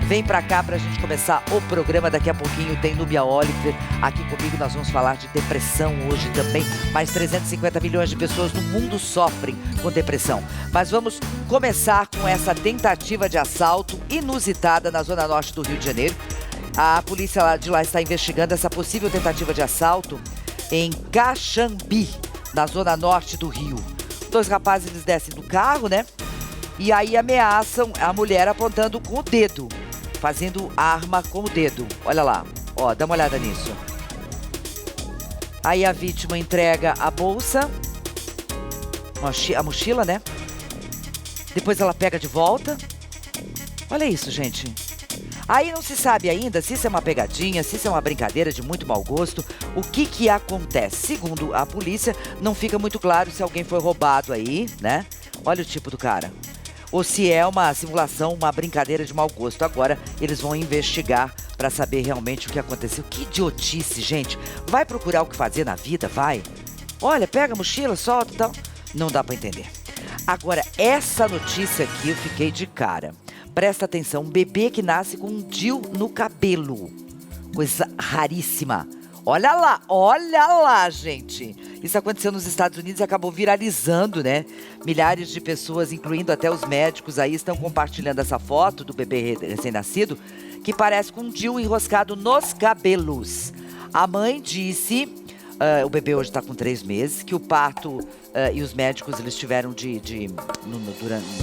Vem pra cá pra gente começar o programa. Daqui a pouquinho tem Núbia Oliver aqui comigo. Nós vamos falar de depressão hoje também. Mais 350 milhões de pessoas no mundo sofrem com depressão. Mas vamos começar com essa tentativa de assalto inusitada na zona norte do Rio de Janeiro. A polícia de lá está investigando essa possível tentativa de assalto em Caxambi, na zona norte do Rio. Dois rapazes, eles descem do carro, né? E aí ameaçam a mulher apontando com o dedo, fazendo arma com o dedo. Olha lá, ó, dá uma olhada nisso. Aí a vítima entrega a bolsa, a mochila, né? Depois ela pega de volta. Olha isso, gente. Aí não se sabe ainda se isso é uma pegadinha, se isso é uma brincadeira de muito mau gosto. O que acontece? Segundo a polícia, não fica muito claro se alguém foi roubado aí, né? Olha o tipo do cara. Ou se é uma simulação, uma brincadeira de mau gosto. Agora eles vão investigar para saber realmente o que aconteceu. Que idiotice, gente. Vai procurar o que fazer na vida, vai. Olha, pega a mochila, solta e tal. Não dá para entender. Agora, essa notícia aqui eu fiquei de cara. Presta atenção, um bebê que nasce com um DIU no cabelo. Coisa raríssima. Olha lá, gente. Isso aconteceu nos Estados Unidos e acabou viralizando, né? Milhares de pessoas, incluindo até os médicos aí, estão compartilhando essa foto do bebê recém-nascido, que parece com um DIU enroscado nos cabelos. A mãe disse, o bebê hoje está com 3 meses, que o parto e os médicos eles tiveram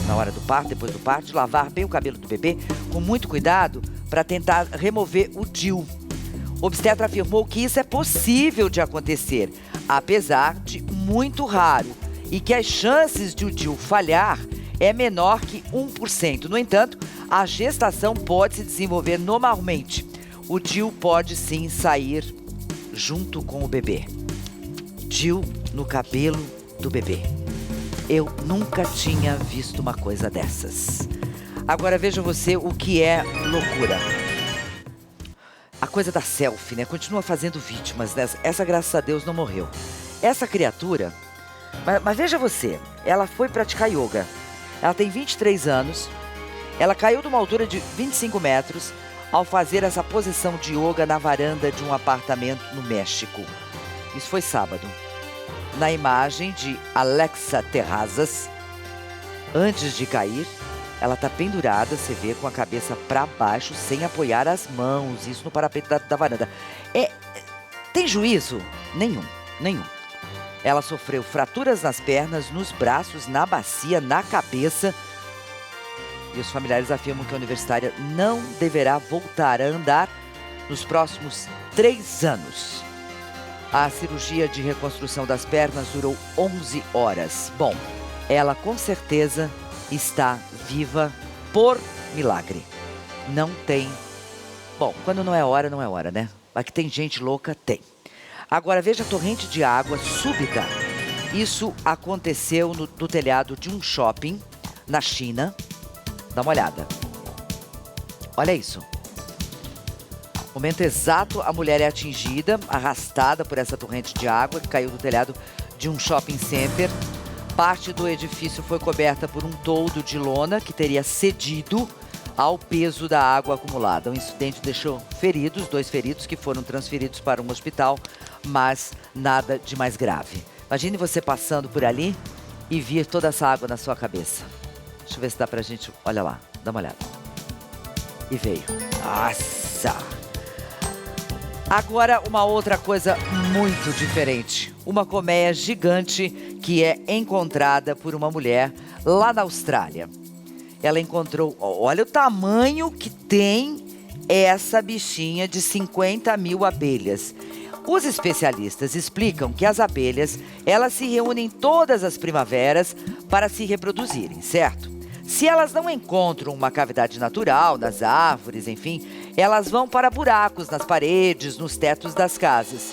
na hora do parto, depois do parto, de lavar bem o cabelo do bebê, com muito cuidado, para tentar remover o DIU. O obstetra afirmou que isso é possível de acontecer, apesar de muito raro, e que as chances de o DIU falhar é menor que 1%. No entanto, a gestação pode se desenvolver normalmente. O DIU pode sim sair junto com o bebê. DIU no cabelo do bebê. Eu nunca tinha visto uma coisa dessas. Agora veja você o que é loucura. A coisa da selfie, né? Continua fazendo vítimas, né? Essa, graças a Deus, não morreu. Essa criatura, mas veja você, ela foi praticar yoga. Ela tem 23 anos, ela caiu de uma altura de 25 metros ao fazer essa posição de yoga na varanda de um apartamento no México. Isso foi sábado. Na imagem de Alexa Terrazas, antes de cair, ela está pendurada, você vê, com a cabeça para baixo, sem apoiar as mãos, isso no parapeito da varanda. Tem juízo? Nenhum. Ela sofreu fraturas nas pernas, nos braços, na bacia, na cabeça. E os familiares afirmam que a universitária não deverá voltar a andar nos próximos 3 anos. A cirurgia de reconstrução das pernas durou 11 horas. Bom, ela com certeza está viva por milagre. Não tem... Bom, quando não é hora, não é hora, né? Mas que tem gente louca, tem. Agora veja a torrente de água súbita. Isso aconteceu no telhado de um shopping na China. Dá uma olhada. Olha isso. Momento exato, a mulher é atingida, arrastada por essa torrente de água que caiu do telhado de um shopping center. Parte do edifício foi coberta por um toldo de lona que teria cedido ao peso da água acumulada. O incidente deixou 2 feridos que foram transferidos para um hospital, mas nada de mais grave. Imagine você passando por ali e vir toda essa água na sua cabeça. Deixa eu ver se dá pra gente... Olha lá, dá uma olhada. E veio. Nossa! Agora, uma outra coisa muito diferente. Uma colmeia gigante que é encontrada por uma mulher lá na Austrália. Ela encontrou... Olha o tamanho que tem essa bichinha de 50 mil abelhas. Os especialistas explicam que as abelhas, elas se reúnem todas as primaveras para se reproduzirem, certo? Se elas não encontram uma cavidade natural nas árvores, enfim, elas vão para buracos nas paredes, nos tetos das casas.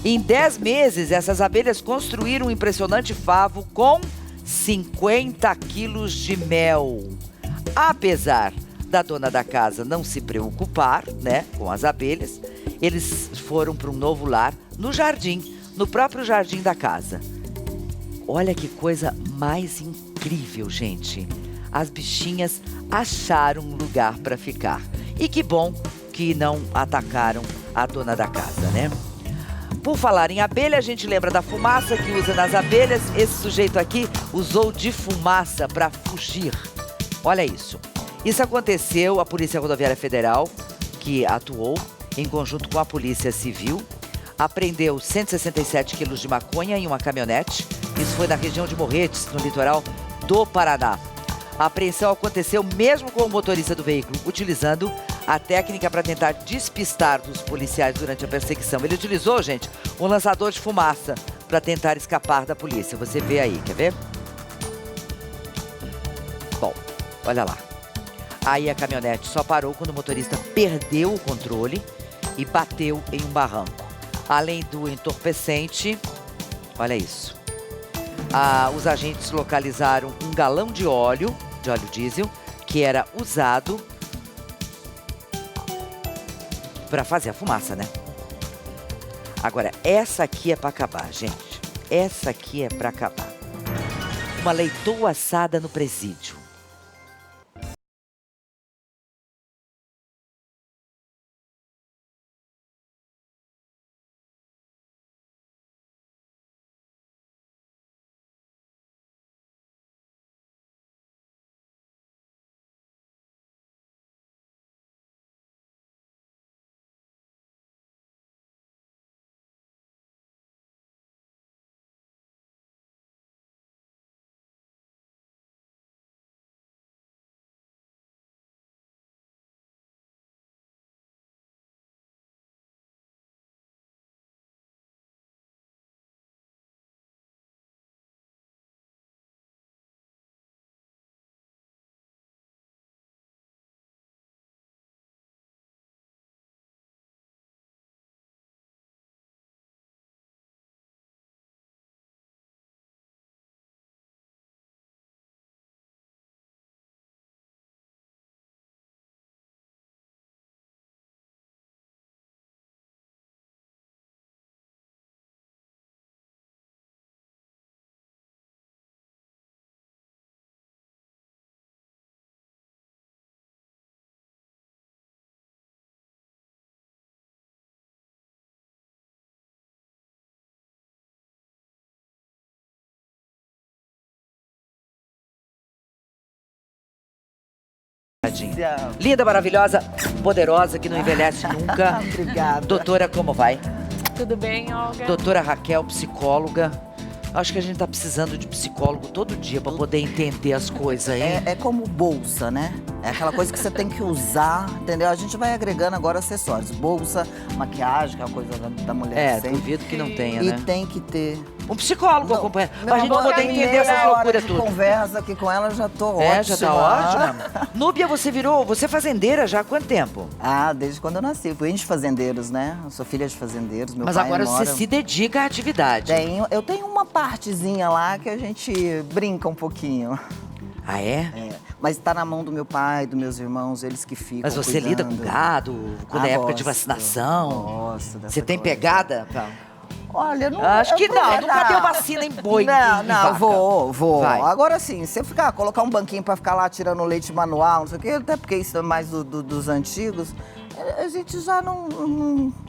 Em 10 meses, essas abelhas construíram um impressionante favo com 50 quilos de mel. Apesar da dona da casa não se preocupar, né, com as abelhas, eles foram para um novo lar no jardim, no próprio jardim da casa. Olha que coisa mais incrível, gente. As bichinhas acharam um lugar para ficar. E que bom que não atacaram a dona da casa, né? Por falar em abelha, a gente lembra da fumaça que usa nas abelhas. Esse sujeito aqui usou de fumaça para fugir. Olha isso. Isso aconteceu, a Polícia Rodoviária Federal, que atuou em conjunto com a Polícia Civil, apreendeu 167 quilos de maconha em uma caminhonete. Isso foi na região de Morretes, no litoral do Paraná. A apreensão aconteceu mesmo com o motorista do veículo, utilizando a técnica para tentar despistar dos policiais durante a perseguição. Ele utilizou, gente, um lançador de fumaça para tentar escapar da polícia. Você vê aí, quer ver? Bom, olha lá. Aí a caminhonete só parou quando o motorista perdeu o controle e bateu em um barranco. Além do entorpecente, olha isso. Os agentes localizaram um galão de óleo diesel, que era usado para fazer a fumaça, né? Agora, essa aqui é para acabar, gente. Essa aqui é para acabar. Uma leitoa assada no presídio. Linda, maravilhosa, poderosa, que não envelhece nunca. Obrigada. Doutora, como vai? Tudo bem, Olga? Doutora Raquel, psicóloga. Acho que a gente tá precisando de psicólogo todo dia para poder entender as coisas, hein? É como bolsa, né? É aquela coisa que você tem que usar, entendeu? A gente vai agregando agora acessórios. Bolsa, maquiagem, que é uma coisa da mulher sempre. Duvido que não tenha, E né? tem que ter. Um psicólogo Não, acompanha. meu Pra gente amor, poder entender essas loucuras tudo. tudo. Conversa aqui com ela, já tô ótima. Já tá ótima. Núbia, você é fazendeira já há quanto tempo? Desde quando eu nasci. Fui de fazendeiros, né? Eu sou filha de fazendeiros. Meu Mas pai agora mora... você se dedica à atividade. Eu tenho uma partezinha lá que a gente brinca um pouquinho. Ah, é? Mas tá na mão do meu pai, dos meus irmãos, eles que ficam Mas você lida com cuidando. gado, quando é época de Gosto. vacinação? Gosto dessa Você tem coisa. pegada? Olha, não... Acho que não, não. nunca deu vacina em boi. Não, em não, vaca. vou. Vai. Agora sim, se eu colocar um banquinho pra ficar lá tirando leite manual, não sei o quê, até porque isso é mais dos antigos, a gente já não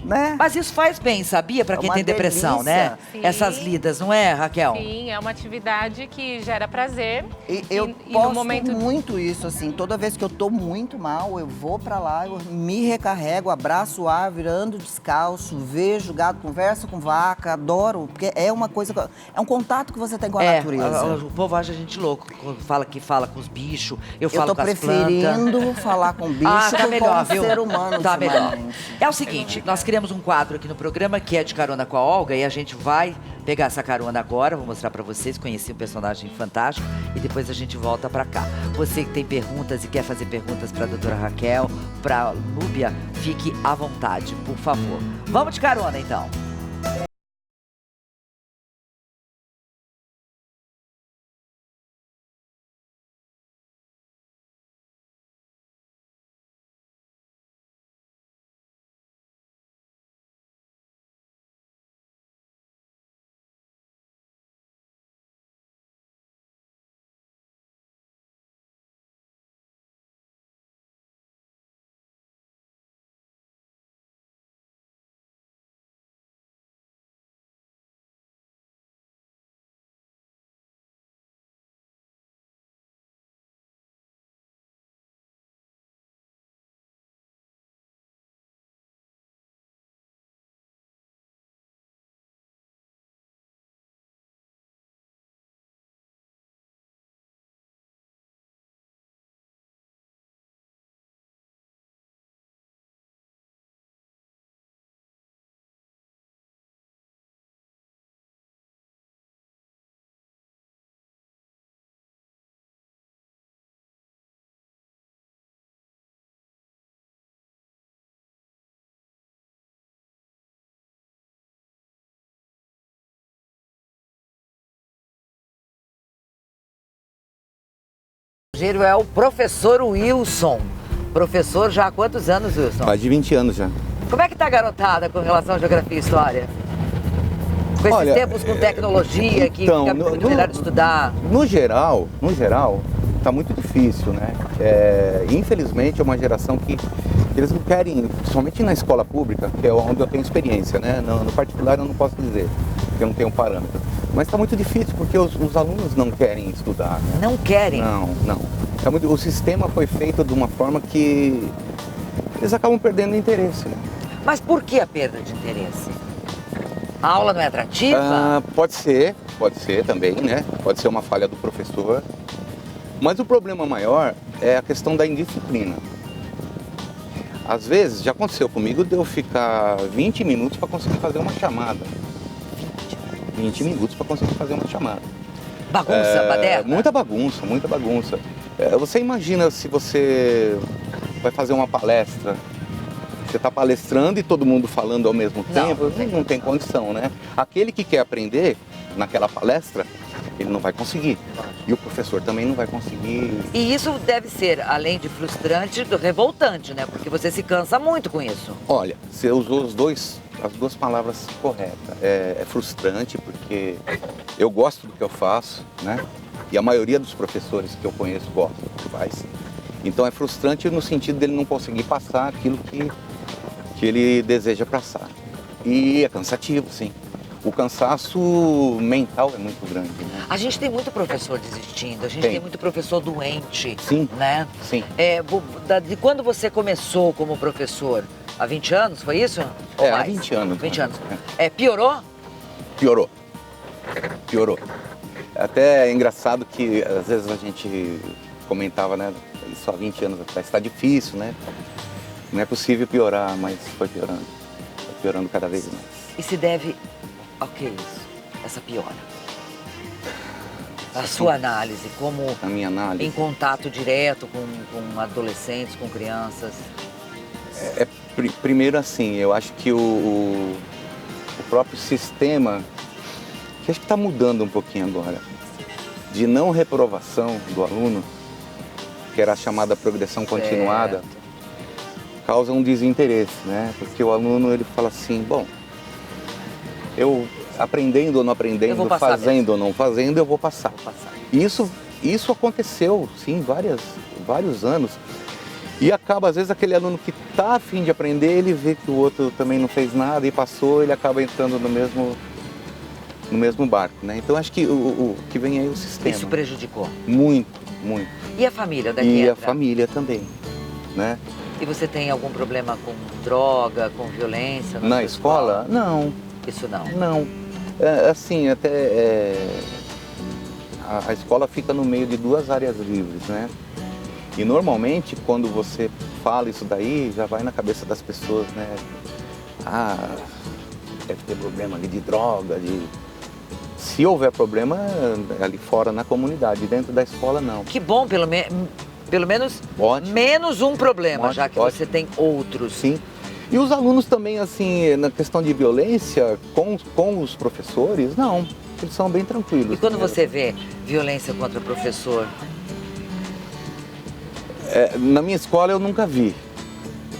né? Mas isso faz bem, sabia? Pra quem uma tem depressão, delícia. né? Sim. Essas lidas, não é, Raquel? Sim, é uma atividade que gera prazer. E eu no posto momento muito isso, assim, toda vez que eu tô muito mal, eu vou pra lá, eu me recarrego, abraço o ar, virando descalço, vejo gado, converso com vaca, adoro, porque é uma coisa, é um contato que você tem com a natureza. O povo acha a gente louco, quando fala com os bichos, eu Eu falo tô com as preferindo plantas. falar com bicho Tá do que melhor, com viu? ser humano. Tá melhor. ultimamente. É o seguinte, nós criamos um quadro aqui no programa que é de carona com a Olga e a gente vai pegar essa carona agora, vou mostrar pra vocês, conheci um personagem fantástico e depois a gente volta pra cá. Você que tem perguntas e quer fazer perguntas pra doutora Raquel, pra Núbia, fique à vontade, por favor. Vamos de carona então. Giro é o professor Wilson. Professor já há quantos anos, Wilson? Mais de 20 anos já. Como é que tá a garotada com relação à geografia e história? Com esses Olha, tempos com tecnologia, que então, fica muito melhor de estudar. No geral, tá muito difícil, né? Infelizmente é uma geração que eles não querem, principalmente na escola pública, que é onde eu tenho experiência, né? No particular eu não posso dizer, porque eu não tenho parâmetro. Mas está muito difícil porque os alunos não querem estudar, né? Não querem? Não. O sistema foi feito de uma forma que eles acabam perdendo o interesse, né? Mas por que a perda de interesse? A aula não é atrativa? Pode ser também, né? Pode ser uma falha do professor. Mas o problema maior é a questão da indisciplina. Às vezes, já aconteceu comigo de eu ficar 20 minutos para conseguir fazer uma chamada. 20 minutos para conseguir fazer uma chamada. Bagunça, baderna? Muita bagunça. Você imagina se você vai fazer uma palestra, você está palestrando e todo mundo falando ao mesmo tempo, não tem condição, né? Aquele que quer aprender naquela palestra, ele não vai conseguir. E o professor também não vai conseguir. E isso deve ser, além de frustrante, revoltante, né? Porque você se cansa muito com isso. Olha, você usou as duas palavras corretas. É frustrante porque eu gosto do que eu faço, né? E a maioria dos professores que eu conheço gosta do que faz. Então é frustrante no sentido dele não conseguir passar aquilo que ele deseja passar. E é cansativo, sim. O cansaço mental é muito grande, né? A gente tem muito professor desistindo, a gente tem muito professor doente. Sim, né? Sim. De quando você começou como professor? Há 20 anos, foi isso? Ou há mais? 20 anos. 20 anos. Piorou? Piorou. Até é engraçado que às vezes a gente comentava, né? Isso há 20 anos atrás, está difícil, né? Não é possível piorar, mas foi piorando. Foi piorando cada vez mais. E se deve ao que isso? Essa piora? A sua análise, como a minha análise, em contato direto com adolescentes, com crianças? Primeiro assim, eu acho que o próprio sistema, que acho que está mudando um pouquinho agora, de não reprovação do aluno, que era a chamada progressão continuada, causa um desinteresse, né? Porque o aluno, ele fala assim, bom, eu aprendendo ou não aprendendo, fazendo ou não fazendo, eu vou passar. Isso aconteceu, sim, vários anos. E acaba, às vezes, aquele aluno que está a fim de aprender, ele vê que o outro também não fez nada e passou, ele acaba entrando no mesmo barco, né? Então, acho que o que vem aí é o sistema. Isso prejudicou? Muito. E a família daqui E entra? a família também, né? E você tem algum problema com droga, com violência? Na escola? Não. Isso não? Não. Assim, a escola fica no meio de duas áreas livres, né? E normalmente, quando você fala isso daí, já vai na cabeça das pessoas, né? Deve ter problema ali de droga, Se houver problema, ali fora na comunidade, dentro da escola, não. Que bom, pelo menos menos um problema, já que você tem outros. Sim. E os alunos também, assim, na questão de violência, com os professores, não. Eles são bem tranquilos. E quando você vê violência contra o professor? Na minha escola eu nunca vi,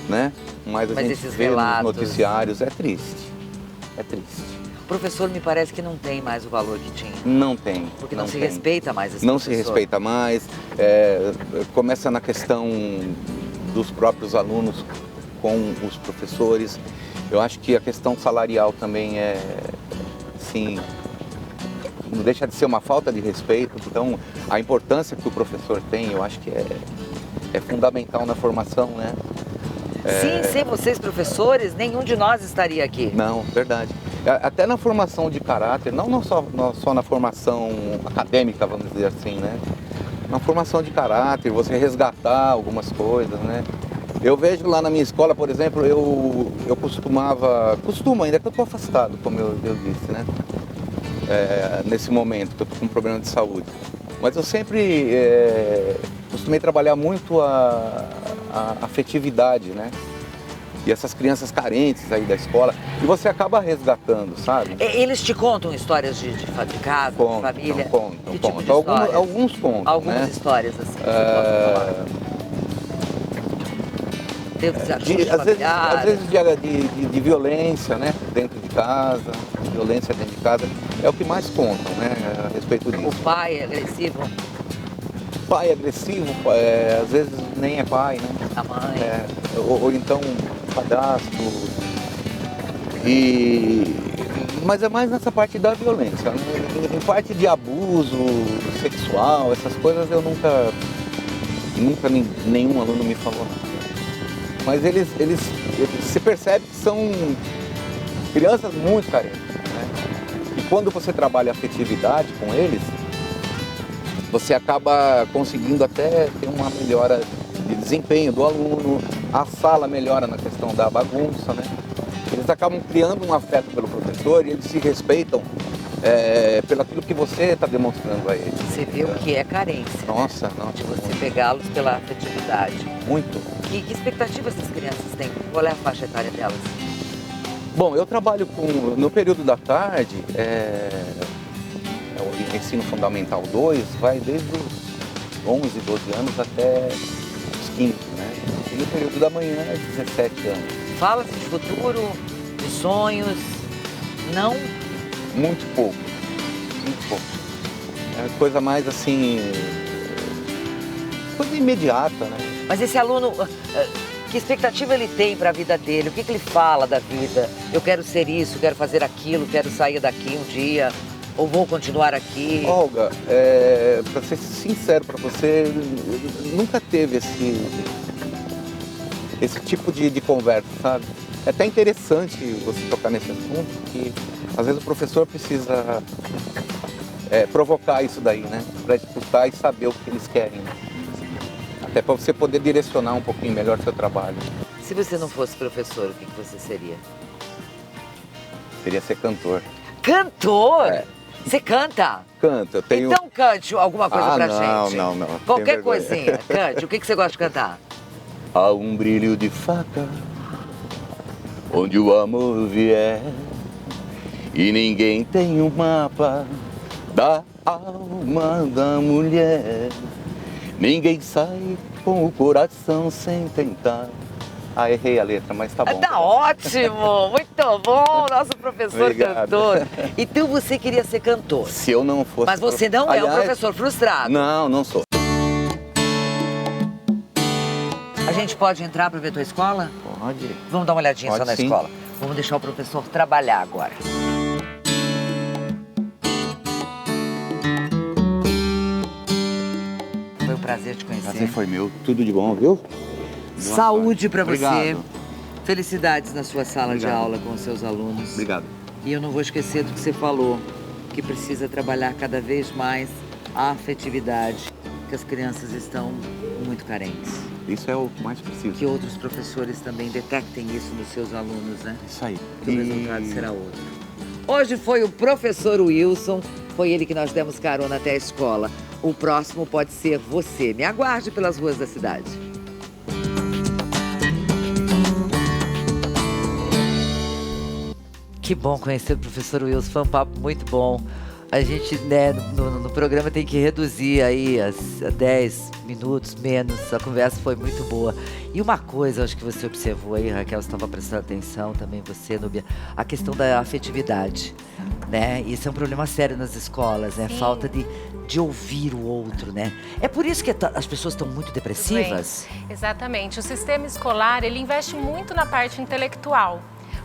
né? Mas a gente esses vê relatos... nos noticiários, é triste. O professor me parece que não tem mais o valor que tinha. Não tem. Porque não se respeita mais esse Não professor. se respeita mais. Começa na questão dos próprios alunos com os professores. Eu acho que a questão salarial também sim, não deixa de ser uma falta de respeito. Então, a importância que o professor tem, eu acho que é fundamental na formação, né? Sim, sem vocês, professores, nenhum de nós estaria aqui. Não, verdade. Até na formação de caráter, não só na formação acadêmica, vamos dizer assim, né? Na formação de caráter, você resgatar algumas coisas, né? Eu vejo lá na minha escola, por exemplo, eu costumo ainda que eu estou afastado, como eu disse, né? Nesse momento, que eu estou com um problema de saúde. Mas eu sempre costumei trabalhar muito a afetividade, né? e essas crianças carentes aí da escola, e você acaba resgatando, sabe? Eles te contam histórias de casa, de família? Contam. Que tipo de histórias? Alguns contam, Algumas né? histórias, assim, que você pode falar. Às vezes de violência, né? Dentro de casa, violência dentro de casa, é o que mais contam, né? A respeito disso. O pai é agressivo? Pai agressivo, às vezes nem é pai, né? A mãe? Ou então padrasto. Mas é mais nessa parte da violência. Em parte de abuso sexual, essas coisas eu nunca nenhum aluno me falou nada. Mas eles se percebe que são crianças muito carentes, né? E quando você trabalha afetividade com eles, você acaba conseguindo até ter uma melhora de desempenho do aluno, a sala melhora na questão da bagunça, né? Eles acabam criando um afeto pelo professor e eles se respeitam pelo aquilo que você está demonstrando a eles. Você vê o que é carência. Nossa. De você pegá-los pela afetividade. Muito. Que expectativa essas crianças têm? Qual é a faixa etária delas? Bom, eu trabalho no período da tarde, o ensino fundamental 2 vai desde os 11, 12 anos até os 15, né? E no período da manhã é 17 anos. Fala-se de futuro, de sonhos, não? Muito pouco. É coisa mais assim, coisa imediata, né? Mas esse aluno, que expectativa ele tem para a vida dele? O que ele fala da vida? Eu quero ser isso, quero fazer aquilo, quero sair daqui um dia, ou vou continuar aqui? Olga, para ser sincero para você, nunca teve esse tipo de conversa, sabe? É até interessante você tocar nesse assunto, que às vezes o professor precisa provocar isso daí, né? Para escutar e saber o que eles querem, né? Até para você poder direcionar um pouquinho melhor o seu trabalho. Se você não fosse professor, o que você seria? Seria ser cantor. Cantor? Você canta? Canto, eu tenho... Então cante alguma coisa pra gente. Não. Qualquer coisinha, cante. O que você gosta de cantar? Há um brilho de faca onde o amor vier e ninguém tem um mapa da alma da mulher. Ninguém sai com o coração sem tentar. Ah, errei a letra, mas tá bom. Tá ótimo, muito bom, nosso professor Obrigado. cantor. Então você queria ser cantor? Se eu não fosse... Mas você não é um professor frustrado? Não sou. A gente pode entrar para ver tua escola? Pode. Vamos dar uma olhadinha Pode, só na sim. escola. Vamos deixar o professor trabalhar agora. Foi um prazer te conhecer. Prazer foi meu. Tudo de bom, viu? Saúde para você. Obrigado. Felicidades na sua sala de aula com os seus alunos. Obrigado. E eu não vou esquecer do que você falou, que precisa trabalhar cada vez mais a afetividade, que as crianças estão muito carentes. Isso é o que mais preciso. Que outros professores também detectem isso nos seus alunos, né? Isso aí. Que o resultado será outro. Hoje foi o professor Wilson, foi ele que nós demos carona até a escola. O próximo pode ser você. Me aguarde pelas ruas da cidade. Que bom conhecer o professor Wilson, foi um papo muito bom. A gente, né, no programa tem que reduzir aí a 10 minutos, menos. A conversa foi muito boa. E uma coisa, acho que você observou aí, Raquel, você estava prestando atenção, também você, Núbia, a questão da afetividade, né? Isso é um problema sério nas escolas, né? Sim. Falta de ouvir o outro, né? É por isso que as pessoas estão muito depressivas? Bem, exatamente. O sistema escolar, ele investe muito na parte intelectual.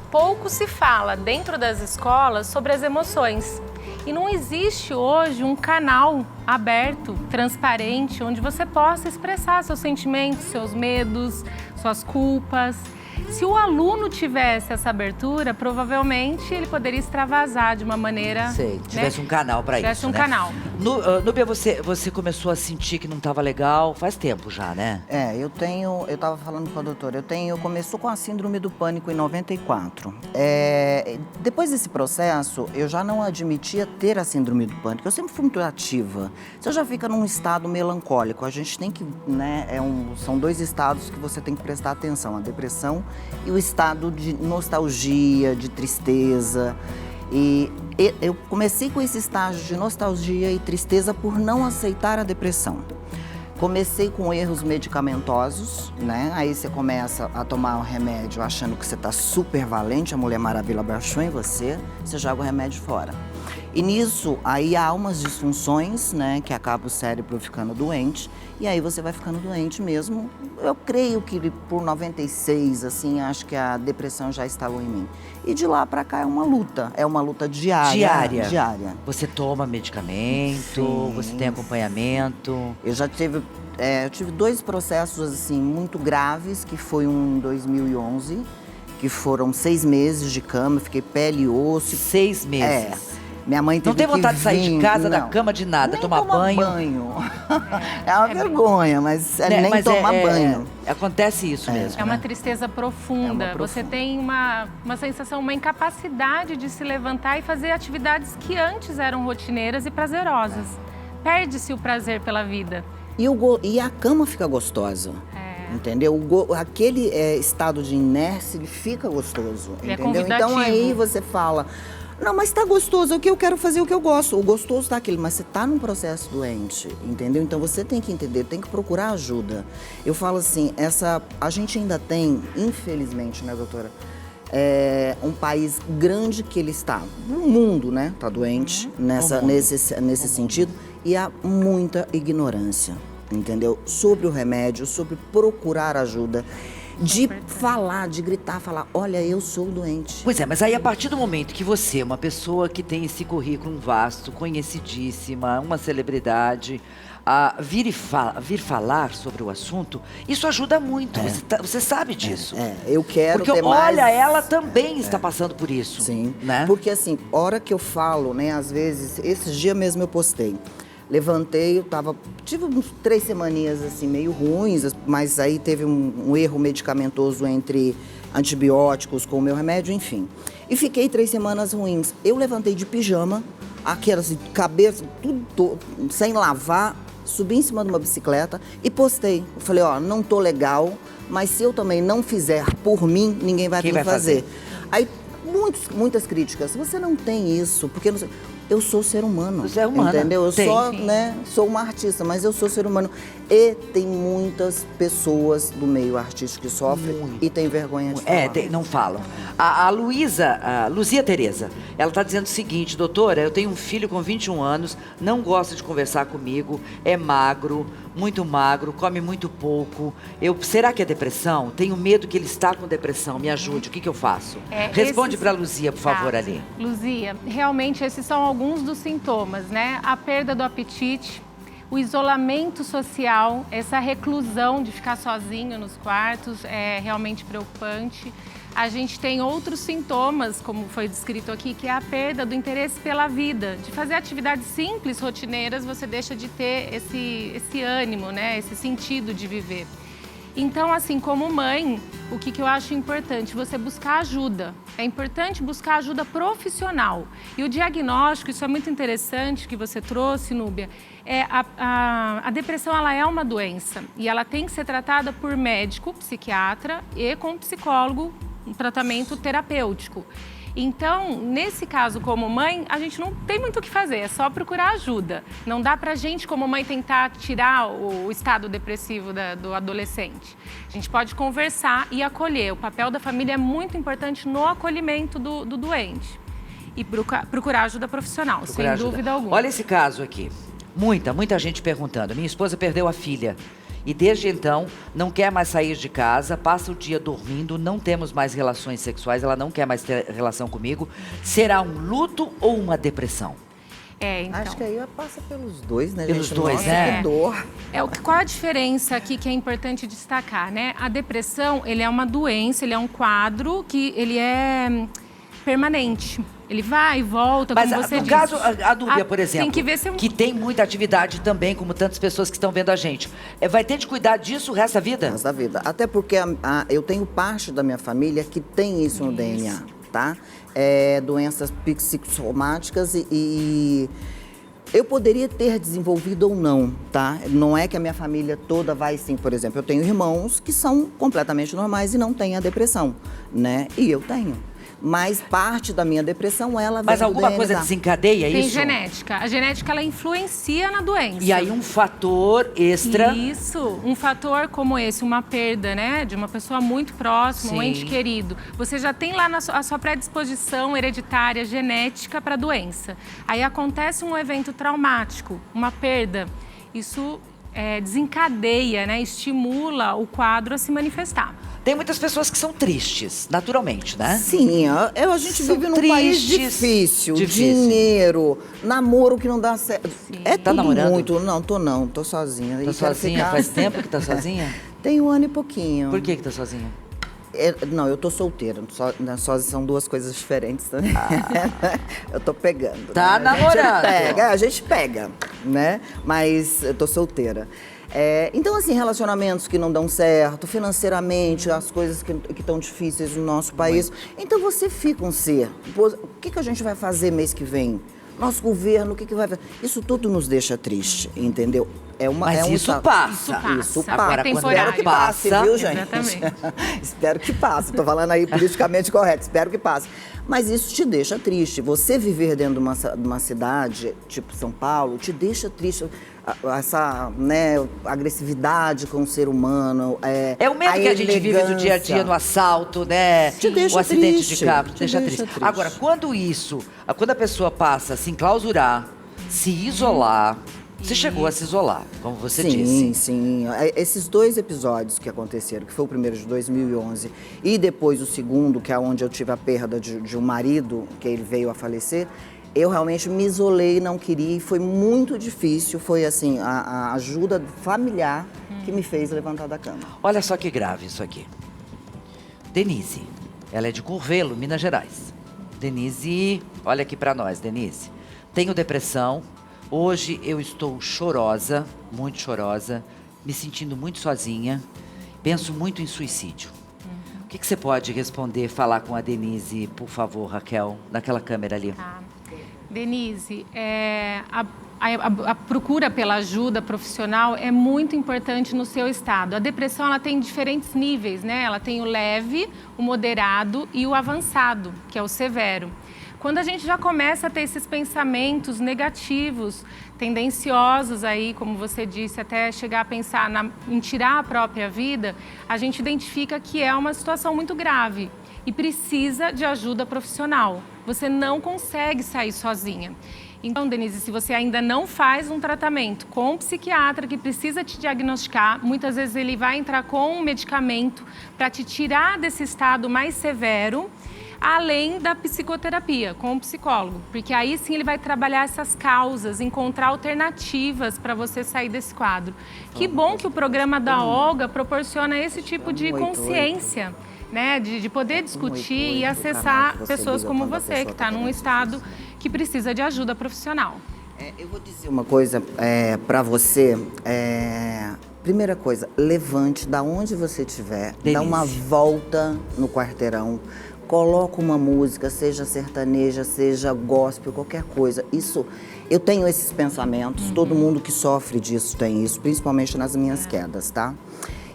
Pouco se fala dentro das escolas sobre as emoções. E não existe hoje um canal aberto, transparente, onde você possa expressar seus sentimentos, seus medos, suas culpas. Se o aluno tivesse essa abertura, provavelmente ele poderia extravasar de uma maneira... Sei, tivesse um canal para isso, tivesse um né? canal. Núbia, você começou a sentir que não estava legal faz tempo já, né? Eu tava falando com a doutora, começou com a síndrome do pânico em 94. Depois desse processo, eu já não admitia ter a síndrome do pânico, eu sempre fui muito ativa. Você já fica num estado melancólico, a gente tem que, né, são 2 estados que você tem que prestar atenção, a depressão e o estado de nostalgia, de tristeza. E eu comecei com esse estágio de nostalgia e tristeza por não aceitar a depressão. Comecei com erros medicamentosos, né? Aí você começa a tomar o remédio achando que você está super valente, a Mulher Maravilha baixou em você joga o remédio fora. E nisso, aí há umas disfunções, né? Que acaba o cérebro ficando doente, e aí você vai ficando doente mesmo. Eu creio que por 96, assim, acho que a depressão já instalou em mim. E de lá pra cá é uma luta diária. Diária. Você toma medicamento, Sim. Você tem acompanhamento? Eu já tive, eu tive 2 processos, assim, muito graves, que foi um em 2011, que foram 6 meses de cama, fiquei pele e osso. 6 meses? Minha mãe teve Não tem vontade de sair de casa, da não. cama, de nada, Nem tomar banho? É uma vergonha, mas nem tomar banho. Acontece isso mesmo. É uma né? tristeza profunda. Você tem uma sensação, uma incapacidade de se levantar e fazer atividades que antes eram rotineiras e prazerosas. Perde-se o prazer pela vida. E a cama fica gostosa. Entendeu? Aquele estado de inércia, ele fica gostoso. Ele entendeu? É então aí você fala, não, mas tá gostoso, eu quero fazer o que eu gosto. O gostoso tá aquele, mas você tá num processo doente, entendeu? Então você tem que entender, tem que procurar ajuda. Eu falo assim, a gente ainda tem, infelizmente, né, doutora? Um país grande que ele está, no mundo, né? Tá doente, nesse sentido, e há muita ignorância. Entendeu? Sobre o remédio, sobre procurar ajuda, de falar, de gritar, falar, olha, eu sou doente. Pois é, mas aí a partir do momento que você, uma pessoa que tem esse currículo vasto, conhecidíssima, uma celebridade, vir falar sobre o assunto, isso ajuda muito, você sabe disso. Eu quero porque ter mais... olha, ela também está passando por isso. Sim, né? Porque assim, hora que eu falo, né, às vezes, esses dias mesmo eu postei, levantei, tive uns 3 semaninhas assim meio ruins, mas aí teve um erro medicamentoso entre antibióticos com o meu remédio, enfim. E fiquei 3 semanas ruins. Eu levantei de pijama, aquela assim, cabeça, tudo sem lavar, subi em cima de uma bicicleta e postei. Eu falei, não tô legal, mas se eu também não fizer por mim, ninguém vai fazer. Aí muitas críticas. Você não tem isso, porque não sei. Eu sou ser humano. Você é humana. Entendeu? Eu sou uma artista, mas eu sou ser humano. E tem muitas pessoas do meio artístico que sofrem e tem vergonha de falar. Não falam. A Luzia Tereza, ela está dizendo o seguinte, doutora, eu tenho um filho com 21 anos, não gosta de conversar comigo, é magro, muito magro, come muito pouco. Será que é depressão? Tenho medo que ele está com depressão, me ajude, o que eu faço? Responde para a Luzia, por favor, ali. Luzia, realmente esses são alguns dos sintomas, né? A perda do apetite, o isolamento social, essa reclusão de ficar sozinho nos quartos é realmente preocupante. A gente tem outros sintomas, como foi descrito aqui, que é a perda do interesse pela vida. De fazer atividades simples, rotineiras, você deixa de ter esse ânimo, né? Esse sentido de viver. Então, assim, como mãe, o que eu acho importante? Você buscar ajuda. É importante buscar ajuda profissional. E o diagnóstico, isso é muito interessante que você trouxe, Núbia, a depressão ela é uma doença e ela tem que ser tratada por médico, psiquiatra e com psicólogo, um tratamento terapêutico. Então, nesse caso, como mãe, a gente não tem muito o que fazer, é só procurar ajuda. Não dá pra gente, como mãe, tentar tirar o estado depressivo do adolescente. A gente pode conversar e acolher. O papel da família é muito importante no acolhimento do doente. E procurar ajuda profissional, sem dúvida alguma. Olha esse caso aqui. Muita gente perguntando. Minha esposa perdeu a filha. E desde então, não quer mais sair de casa, passa o dia dormindo, não temos mais relações sexuais, ela não quer mais ter relação comigo. Será um luto ou uma depressão? Então. Acho que aí passa pelos dois, né, pelos gente? Dois, Nossa, né? Que dor. Qual a diferença aqui que é importante destacar, né? A depressão, ele é uma doença, ele é um quadro que ele é permanente. Ele vai e volta, Mas como você no disse. caso, a Núbia, por Tem exemplo, que ver se... que tem muita atividade também, como tantas pessoas que estão vendo a gente, vai ter de cuidar disso o resto da vida? Da vida. Até porque eu tenho parte da minha família que tem isso no DNA, tá? Doenças psicossomáticas e eu poderia ter desenvolvido ou não, tá? Não é que a minha família toda vai sim. Por exemplo, eu tenho irmãos que são completamente normais e não têm a depressão, né? E eu tenho. Mas parte da minha depressão, ela vem Mas do alguma DNA. coisa desencadeia Tem isso? genética. A genética, ela influencia na doença. E aí um fator extra... Isso, um fator como esse, uma perda, né, de uma pessoa muito próxima, um Sim. ente querido. Você já tem lá a sua predisposição hereditária, genética para a doença. Aí acontece um evento traumático, uma perda. Isso desencadeia, né, estimula o quadro a se manifestar. Tem muitas pessoas que são tristes, naturalmente, né? Sim, a gente São vive num país tristes. difícil, dinheiro, namoro que não dá certo. É Tá tudo namorando? muito. Não, tô sozinha. Tá E quero sozinha? ficar- Faz tempo que tá sozinha? Tem 1 ano e pouquinho. Por que tá sozinha? Não, eu tô solteira. São duas coisas diferentes também. Eu tô pegando. Tá né? namorando. A gente pega, né? Mas eu tô solteira. Então, assim, relacionamentos que não dão certo, financeiramente, as coisas que estão difíceis no nosso país. Então, você fica um ser. Pô, o que a gente vai fazer mês que vem? Nosso governo, o que vai fazer? Isso tudo nos deixa triste, entendeu? Mas isso passa. Isso passa. Agora, É quando temporário. ela Espero que passe, passa... viu, gente? Exatamente. Espero que passe. Tô falando aí politicamente correto. Espero que passe. Mas isso te deixa triste. Você viver dentro de uma cidade, tipo São Paulo, te deixa triste. Essa, né, agressividade com o ser humano. É o medo que a gente vive do dia a dia, no assalto, né? Te deixa o acidente triste, de carro, te te deixa deixa triste. triste. Agora, quando a pessoa passa a se enclausurar, se isolar, você chegou a se isolar, como você disse. Sim. Esses 2 episódios que aconteceram, que foi o primeiro de 2011 e depois o segundo, que é onde eu tive a perda de um marido, que ele veio a falecer, eu realmente me isolei, não queria, e foi muito difícil. Foi assim, a ajuda familiar que me fez levantar da cama. Olha só que grave isso aqui. Denise, ela é de Curvelo, Minas Gerais. Denise, olha aqui pra nós, Denise. Tenho depressão, hoje eu estou chorosa, muito chorosa, me sentindo muito sozinha, penso muito em suicídio. O que você pode responder, falar com a Denise, por favor, Raquel, naquela câmera ali? Tá. Denise, a procura pela ajuda profissional é muito importante no seu estado. A depressão, ela tem diferentes níveis, né? Ela tem o leve, o moderado e o avançado, que é o severo. Quando a gente já começa a ter esses pensamentos negativos, tendenciosos aí, como você disse, até chegar a pensar em tirar a própria vida, a gente identifica que é uma situação muito grave e precisa de ajuda profissional. Você não consegue sair sozinha. Então, Denise, se você ainda não faz um tratamento com um psiquiatra que precisa te diagnosticar, muitas vezes ele vai entrar com um medicamento para te tirar desse estado mais severo, além da psicoterapia, com o psicólogo. Porque aí sim ele vai trabalhar essas causas, encontrar alternativas para você sair desse quadro. Que bom que o programa da Olga proporciona esse tipo de consciência, né? De poder discutir e acessar pessoas como você, que está num estado que precisa de ajuda profissional. Eu vou dizer uma coisa para você. Primeira coisa, levante da onde você estiver, dá uma volta no quarteirão, coloca uma música, seja sertaneja, seja gospel, qualquer coisa. Isso, eu tenho esses pensamentos, todo mundo que sofre disso tem isso, principalmente nas minhas quedas, tá?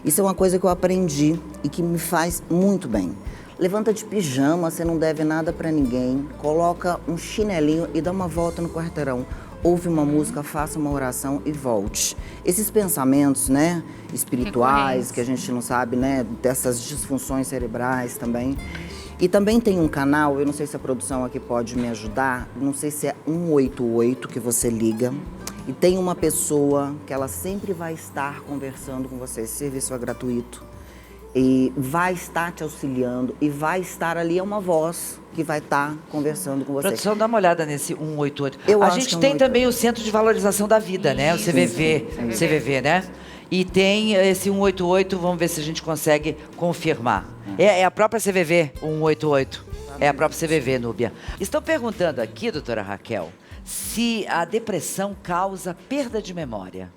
Isso é uma coisa que eu aprendi e que me faz muito bem. Levanta de pijama, você não deve nada pra ninguém, coloca um chinelinho e dá uma volta no quarteirão. Ouve uma música, faça uma oração e volte. Esses pensamentos, né, espirituais, que a gente não sabe, né, dessas disfunções cerebrais também. E também tem um canal, eu não sei se a produção aqui pode me ajudar, não sei se é 188 que você liga. E tem uma pessoa que ela sempre vai estar conversando com você, esse serviço é gratuito. E vai estar te auxiliando e vai estar ali, é uma voz que vai estar conversando com você. Produção, dá uma olhada nesse 188. Eu a acho gente que é tem 188. também o Centro de Valorização da Vida, né? O CVV, né? E tem esse 188, vamos ver se a gente consegue confirmar. É a própria CVV, o 188. É a própria CVV, Núbia. Estão perguntando aqui, doutora Raquel, se a depressão causa perda de memória.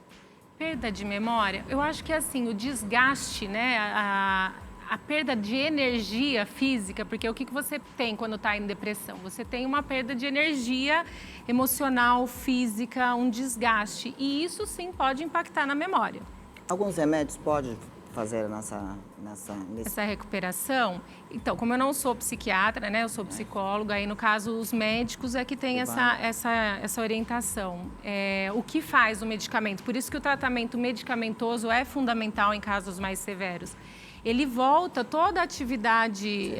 Perda de memória, eu acho que assim, o desgaste, né, a perda de energia física, porque o que você tem quando está em depressão? Você tem uma perda de energia emocional, física, um desgaste, e isso sim pode impactar na memória. Alguns remédios podem fazer Essa recuperação? Então, como eu não sou psiquiatra, né, eu sou psicóloga, aí no caso os médicos é que têm essa orientação. O que faz o medicamento? Por isso que o tratamento medicamentoso é fundamental em casos mais severos. Ele volta toda a atividade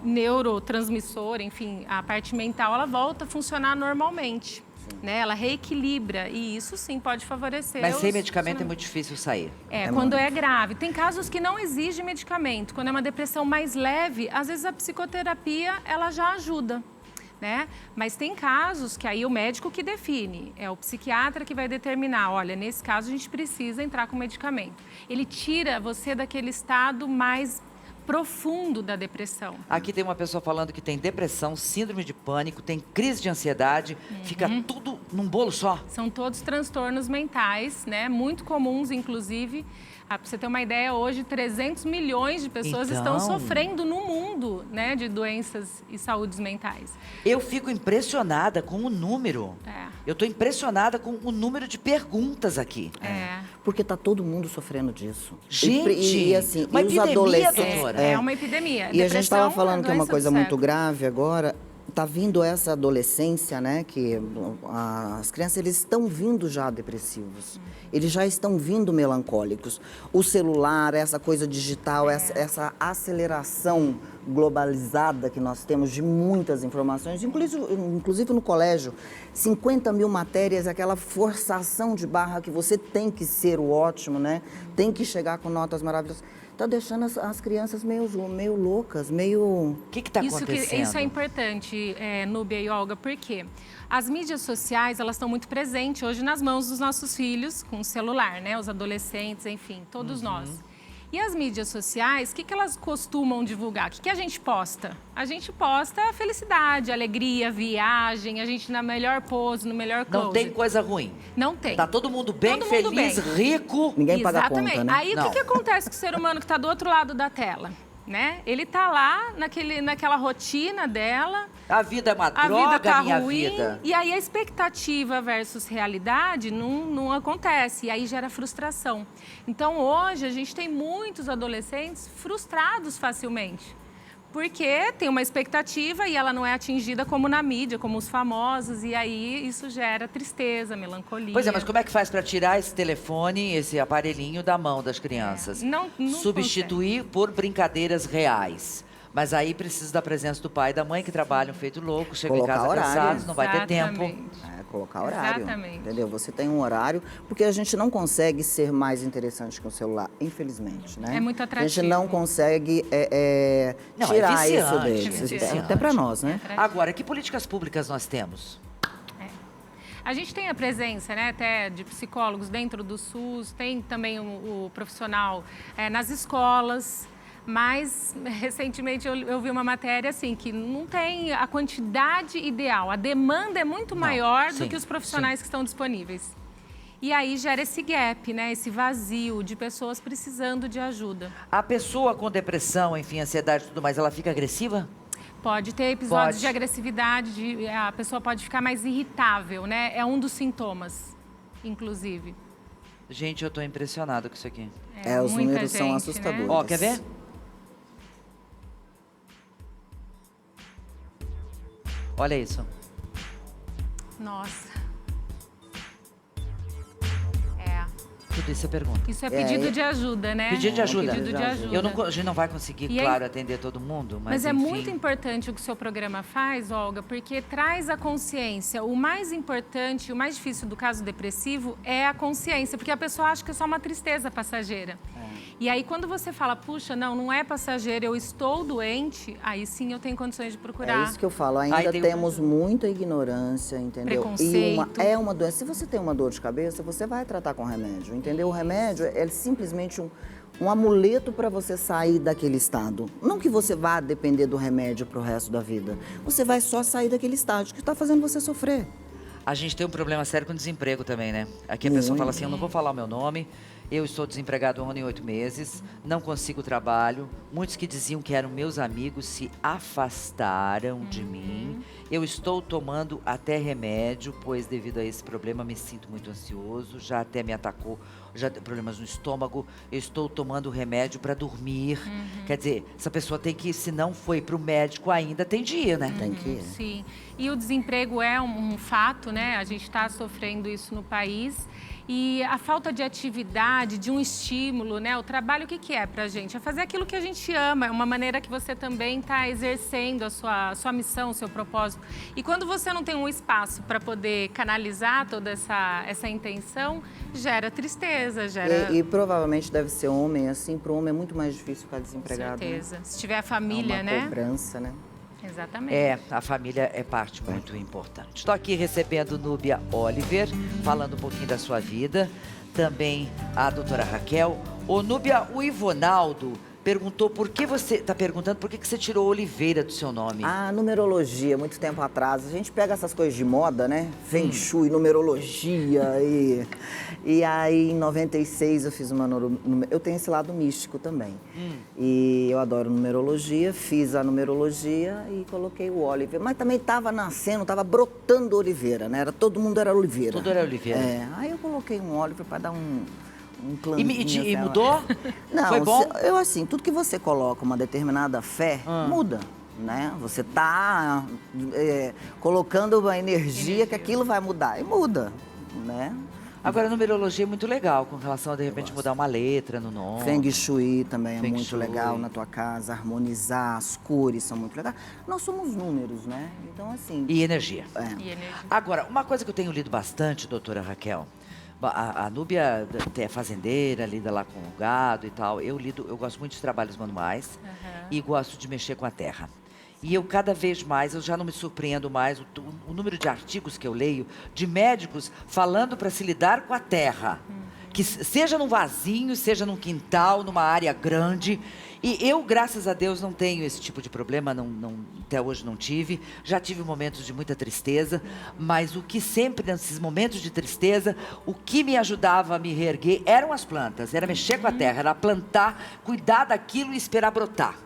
neurotransmissora, enfim, a parte mental, ela volta a funcionar normalmente. Né? Ela reequilibra e isso sim pode favorecer. Mas sem medicamento é muito difícil sair. Quando é grave. Tem casos que não exigem medicamento. Quando é uma depressão mais leve, às vezes a psicoterapia ela já ajuda. Né? Mas tem casos que aí o médico que define, é o psiquiatra que vai determinar, olha, nesse caso a gente precisa entrar com medicamento. Ele tira você daquele estado mais profundo da depressão. Aqui tem uma pessoa falando que tem depressão, síndrome de pânico, tem crise de ansiedade, fica tudo num bolo só. São todos transtornos mentais, né? Muito comuns, inclusive. Para você ter uma ideia, hoje 300 milhões de pessoas estão sofrendo no mundo, né, de doenças e saúdes mentais. Eu fico impressionada com o número. Eu estou impressionada com o número de perguntas aqui. Porque tá todo mundo sofrendo disso. Gente, e assim, uma e os epidemia, adolescentes. doutora. É uma epidemia. E a gente estava falando que é uma doença coisa do muito século. grave agora. Tá vindo essa adolescência, né? Que as crianças eles estão vindo já depressivos. Eles já estão vindo melancólicos. O celular, essa coisa digital, essa aceleração globalizada que nós temos de muitas informações, inclusive no colégio, 50 mil matérias, aquela forçação de barra que você tem que ser o ótimo, né? Tem que chegar com notas maravilhosas. Está deixando as crianças meio loucas, meio... O que está acontecendo? Isso é importante, Núbia e Olga, porque as mídias sociais, elas estão muito presentes hoje nas mãos dos nossos filhos, com o celular, né? Os adolescentes, enfim, todos nós. E as mídias sociais, o que elas costumam divulgar? O que a gente posta? A gente posta felicidade, alegria, viagem, a gente na melhor pose, no melhor close. Não tem coisa ruim. Não tem. Tá todo mundo bem, Todo mundo feliz, bem. rico. Ninguém paga a Exatamente. conta, né? Aí o que acontece com o ser humano que está do outro lado da tela? Né? Ele tá lá naquela rotina dela. A vida é uma A droga, vida tá minha ruim, vida. e aí a expectativa versus realidade não acontece, e aí gera frustração. Então hoje a gente tem muitos adolescentes frustrados facilmente. Porque tem uma expectativa e ela não é atingida como na mídia, como os famosos, e aí isso gera tristeza, melancolia. Pois é, mas como é que faz para tirar esse telefone, esse aparelhinho da mão das crianças? Não Substituir por brincadeiras reais. Mas aí precisa da presença do pai e da mãe que trabalham feito louco, chegam em Colocar casa horário. cansados, não vai ter tempo. Exatamente. Colocar horário. Exatamente. Entendeu? Você tem um horário, porque a gente não consegue ser mais interessante que o celular, infelizmente, né? É muito A atrativo. gente não consegue Não, tirar é viciante, isso é deles. viciante. Até para nós, né? Agora, que políticas públicas nós temos? A gente tem a presença, né, até de psicólogos dentro do SUS, tem também o profissional nas escolas, mas recentemente eu vi uma matéria assim, que não tem a quantidade ideal, a demanda é muito maior do que os profissionais que estão disponíveis. E aí gera esse gap, né, esse vazio de pessoas precisando de ajuda. A pessoa com depressão, enfim, ansiedade e tudo mais, ela fica agressiva? Pode ter episódios Pode. de agressividade, a pessoa pode ficar mais irritável, né? É um dos sintomas, inclusive. Gente, eu tô impressionado com isso aqui. Os muita números são gente, assustadores. Ó, quer ver? Olha isso. Nossa. Tudo isso é pergunta. Isso é pedido de ajuda, né? Pedido de ajuda. Pedido de ajuda. A gente não vai conseguir, E aí- claro, atender todo mundo, mas é enfim. muito importante o que o seu programa faz, Olga, porque traz a consciência. O mais importante, o mais difícil do caso depressivo é a consciência, porque a pessoa acha que é só uma tristeza passageira. E aí, quando você fala, puxa, não é passageiro, eu estou doente, aí sim eu tenho condições de procurar. É isso que eu falo, ainda Aí tem temos muita ignorância, entendeu? Preconceito. E é uma doença. Se você tem uma dor de cabeça, você vai tratar com remédio, entendeu? O remédio é simplesmente um amuleto para você sair daquele estado. Não que você vá depender do remédio para o resto da vida. Você vai só sair daquele estágio que está fazendo você sofrer. A gente tem um problema sério com desemprego também, né? Aqui a pessoa fala assim, eu não vou falar o meu nome, eu estou desempregado há 1 ano e 8 meses, não consigo trabalho. Muitos que diziam que eram meus amigos se afastaram de mim. Eu estou tomando até remédio, pois devido a esse problema me sinto muito ansioso, já até me atacou, já problemas no estômago, eu estou tomando remédio para dormir. Quer dizer, essa pessoa tem que ir, se não foi para o médico ainda, tem de ir, né? Tem que ir. Sim, e o desemprego é um fato, né? A gente está sofrendo isso no país. E a falta de atividade, de um estímulo, né? O trabalho, o que que é pra gente? É fazer aquilo que a gente ama, é uma maneira que você também está exercendo a sua missão, o seu propósito. E quando você não tem um espaço para poder canalizar toda essa intenção, gera tristeza, gera... E provavelmente deve ser homem, assim, para o homem é muito mais difícil ficar desempregado. Com certeza. Né? Se tiver a família, é uma né? cobrança, né? Exatamente. É, a família é parte muito importante. Estou aqui recebendo Núbia Oliver, falando um pouquinho da sua vida. Também a doutora Raquel. Ô, Núbia, o Ivonaldo perguntou por que você... Está perguntando por que você tirou Oliveira do seu nome. Ah, numerologia, muito tempo atrás. A gente pega essas coisas de moda, né? Feng Shui, numerologia e aí em 96 eu fiz uma... Eu tenho esse lado místico também. E eu adoro numerologia, fiz a numerologia e coloquei o Oliver. Mas também estava nascendo, estava brotando Oliveira, né? Todo mundo era Oliveira. Tudo era Oliveira. É, aí eu coloquei um Oliver para dar um clãzinho. E mudou? Não, Foi bom? Eu assim, tudo que você coloca uma determinada fé, muda, né? Você tá colocando uma energia que aquilo vai mudar, e muda, né? Agora, a numerologia é muito legal, com relação a, de repente, mudar uma letra no nome. Feng Shui também é Feng muito Shui. legal na tua casa, harmonizar, as cores são muito legais. Nós somos números, né? Então, assim... E energia. E energia. Agora, uma coisa que eu tenho lido bastante, doutora Raquel, a Núbia é fazendeira, lida lá com o gado e tal. Eu gosto muito de trabalhos manuais e gosto de mexer com a terra. E eu cada vez mais, eu já não me surpreendo mais, o número de artigos que eu leio, de médicos falando para se lidar com a terra. Que seja num vasinho, seja num quintal, numa área grande. E eu, graças a Deus, não tenho esse tipo de problema, até hoje não tive. Já tive momentos de muita tristeza, mas o que sempre, nesses momentos de tristeza, o que me ajudava a me reerguer eram as plantas, era mexer com a terra, era plantar, cuidar daquilo e esperar brotar.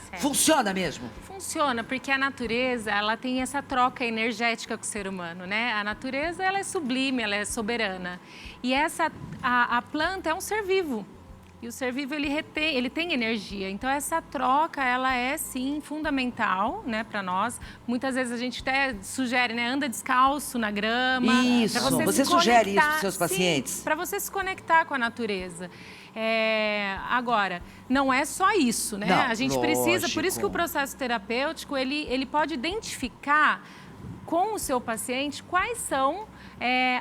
Certo. Funciona mesmo? Funciona, porque a natureza, ela tem essa troca energética com o ser humano, né? A natureza, ela é sublime, ela é soberana. E a planta é um ser vivo. E o ser vivo, ele tem energia. Então, essa troca, ela é, sim, fundamental, né, para nós. Muitas vezes a gente até sugere, né, anda descalço na grama. Isso, você sugere isso para os seus pacientes? Para você se conectar com a natureza. Agora, não é só isso, né? Não, a gente precisa, por isso que o lógico. processo terapêutico, ele pode identificar com o seu paciente quais são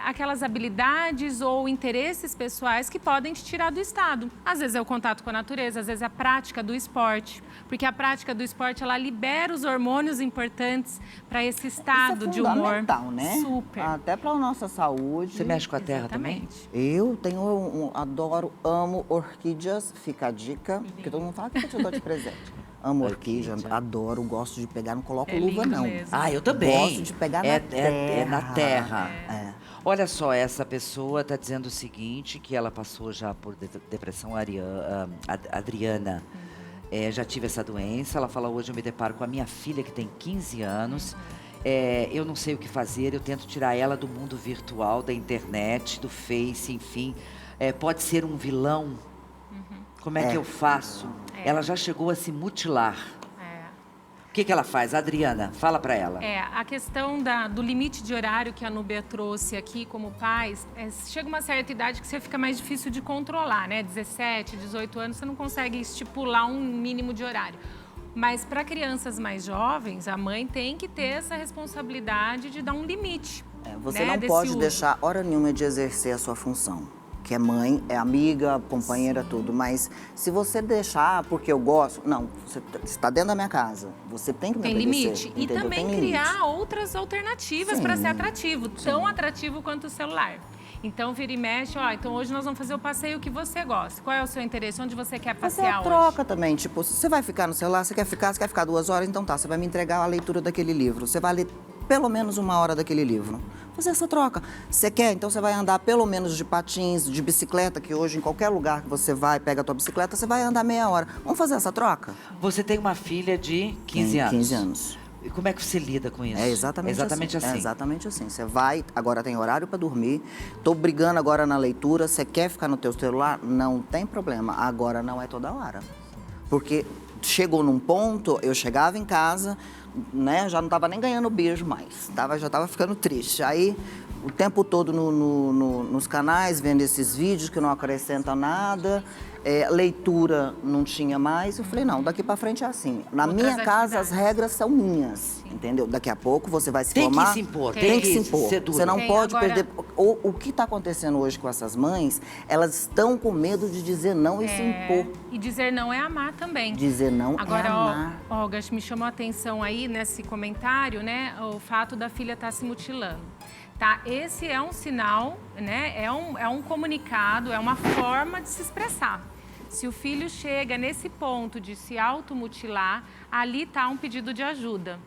aquelas habilidades ou interesses pessoais que podem te tirar do estado. Às vezes é o contato com a natureza, às vezes é a prática do esporte, porque a prática do esporte, ela libera os hormônios importantes para esse estado de humor. Isso é fundamental, né? Super. Até para a nossa saúde. Você mexe com a terra Exatamente. também? Eu adoro, amo orquídeas, fica a dica, porque todo mundo fala que eu dou de presente. Amo orquídea, adoro, gosto de pegar, não coloco É luva, lindo não. mesmo. Ah, eu também. Gosto de pegar na terra. É na terra. É. Olha só, essa pessoa está dizendo o seguinte, que ela passou já por depressão Adriana. Já tive essa doença. Ela fala, hoje eu me deparo com a minha filha, que tem 15 anos. Eu não sei o que fazer, eu tento tirar ela do mundo virtual, da internet, do Face, enfim. Pode ser um vilão? Como é que eu faço? Ela já chegou a se mutilar. O que ela faz? Adriana, fala para ela. A questão do limite de horário que a Núbia trouxe aqui como pais, chega uma certa idade que você fica mais difícil de controlar, né? 17, 18 anos, você não consegue estipular um mínimo de horário. Mas para crianças mais jovens, a mãe tem que ter essa responsabilidade de dar um limite. Você né, não desse pode uso. deixar hora nenhuma de exercer a sua função. Que é mãe, é amiga, companheira, tudo. Mas se você deixar, porque eu gosto... Não, você está dentro da minha casa. Você tem que me Tem obedecer, limite. E entendeu? também Tem criar limite. outras alternativas para ser atrativo. Tão atrativo quanto o celular. Então, vira e mexe, ó, então hoje nós vamos fazer o passeio que você gosta. Qual é o seu interesse? Onde você quer Fazer passear a hoje? troca também, tipo, você vai ficar no celular, você quer ficar 2 horas, então tá, você vai me entregar a leitura daquele livro. Você vai ler pelo menos 1 hora daquele livro. Fazer essa troca. Você quer, então você vai andar pelo menos de patins, de bicicleta, que hoje em qualquer lugar que você vai, pega a tua bicicleta, você vai andar meia hora. Vamos fazer essa troca? Você tem uma filha de 15 anos. 15 anos. E como é que você lida com isso? É exatamente assim. assim. É exatamente assim. Você vai, agora tem horário para dormir. Tô brigando agora na leitura. Você quer ficar no teu celular? Não tem problema. Agora não é toda hora. Porque chegou num ponto, eu chegava em casa, né? Já não tava nem ganhando beijo mais. Já tava ficando triste. Aí, o tempo todo nos canais, vendo esses vídeos que não acrescentam nada. Leitura não tinha mais. Eu falei, não, daqui para frente é assim. Na minha casa, as regras são minhas, entendeu? Daqui a pouco você vai se formar. Tem que se impor. Tem que se impor. ser duro. Você não pode agora... perder... O que está acontecendo hoje com essas mães, elas estão com medo de dizer não e se impor. E dizer não é amar também. Dizer não Agora, é amar. ó, Gas, me chamou a atenção aí nesse comentário, né? O fato da filha estar se mutilando. Tá? Esse é um sinal, né? É um comunicado, é uma forma de se expressar. Se o filho chega nesse ponto de se automutilar, ali está um pedido de ajuda.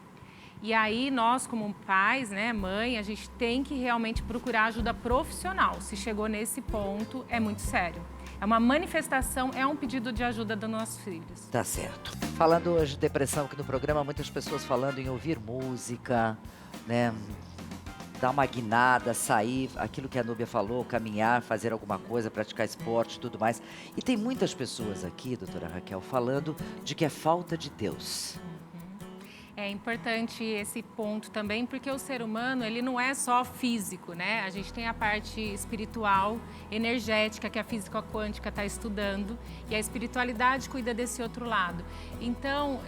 E aí nós, como pais, né, mãe, a gente tem que realmente procurar ajuda profissional. Se chegou nesse ponto, é muito sério. É uma manifestação, é um pedido de ajuda dos nossos filhos. Tá certo. Falando hoje de depressão aqui no programa, muitas pessoas falando em ouvir música, né? Dar uma guinada, sair, aquilo que a Núbia falou, caminhar, fazer alguma coisa, praticar esporte e tudo mais. E tem muitas pessoas aqui, doutora Raquel, falando de que é falta de Deus. É importante esse ponto também, porque o ser humano, ele não é só físico, né? A gente tem a parte espiritual, energética, que a física quântica está estudando, e a espiritualidade cuida desse outro lado. Então,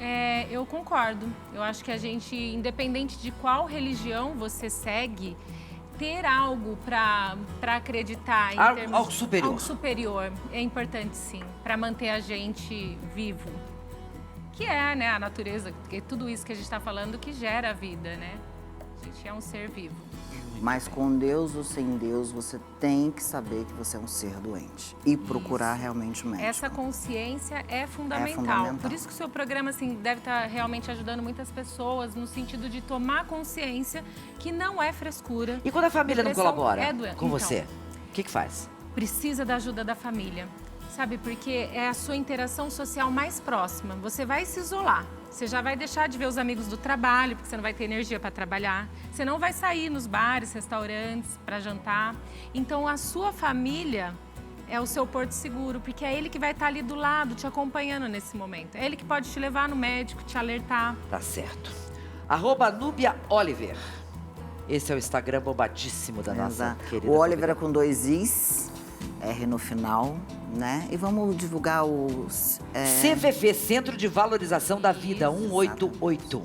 eu concordo. Eu acho que a gente, independente de qual religião você segue, ter algo para acreditar em termos algo superior. Algo superior é importante, sim, para manter a gente vivo. Que é, né, a natureza, porque tudo isso que a gente está falando que gera a vida, né? A gente é um ser vivo. Mas com Deus ou sem Deus, você tem que saber que você é um ser doente. E procurar realmente um médico. Essa consciência é fundamental. Por isso que o seu programa, assim, deve estar realmente ajudando muitas pessoas no sentido de tomar consciência que não é frescura. E quando a família não Depressão colabora com então, você, o que faz? Precisa da ajuda da família. Sabe, porque é a sua interação social mais próxima. Você vai se isolar. Você já vai deixar de ver os amigos do trabalho, porque você não vai ter energia para trabalhar. Você não vai sair nos bares, restaurantes para jantar. Então, a sua família é o seu porto seguro, porque é ele que vai estar ali do lado, te acompanhando nesse momento. É ele que pode te levar no médico, te alertar. Tá certo. @Núbia Oliver. Esse é o Instagram bombadíssimo da nossa querida. O Oliver é com 2 Is, R no final, né? E vamos divulgar os... CVV, Centro de Valorização da Vida, 188.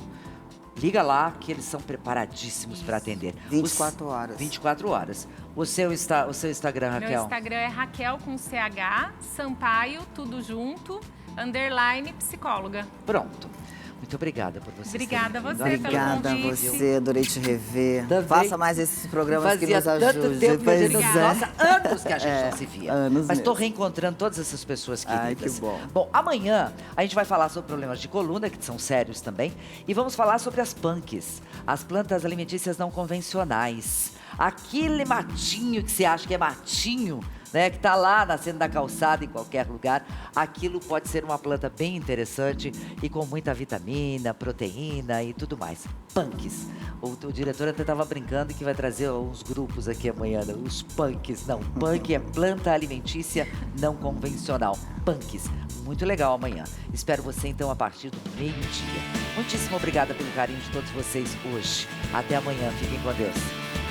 Liga lá que eles são preparadíssimos para atender. 24 horas. 24 horas. O seu Instagram, Raquel? Meu Instagram é Raquel com CH, Sampaio, tudo junto, _ psicóloga. Pronto. Muito obrigada por você. Obrigada a você Obrigada pelo a convite. você, adorei te rever. Também. Faça mais esses programas que nos Fazia ajudem. tanto tempo que a gente não... Pois é. Nossa, anos que a gente não se via. anos Mas estou mesmo. reencontrando todas essas pessoas queridas. Ai, que bom. Bom, amanhã a gente vai falar sobre problemas de coluna, que são sérios também. E vamos falar sobre as punks, as plantas alimentícias não convencionais. Aquele matinho que você acha que é matinho, né, que está lá nascendo da calçada em qualquer lugar, aquilo pode ser uma planta bem interessante e com muita vitamina, proteína e tudo mais. Punks. O diretor até estava brincando que vai trazer uns grupos aqui amanhã, né? Os punks. Não, punk é planta alimentícia não convencional. Punks. Muito legal amanhã. Espero você então a partir do meio-dia. Muitíssimo obrigada pelo carinho de todos vocês hoje. Até amanhã. Fiquem com Deus.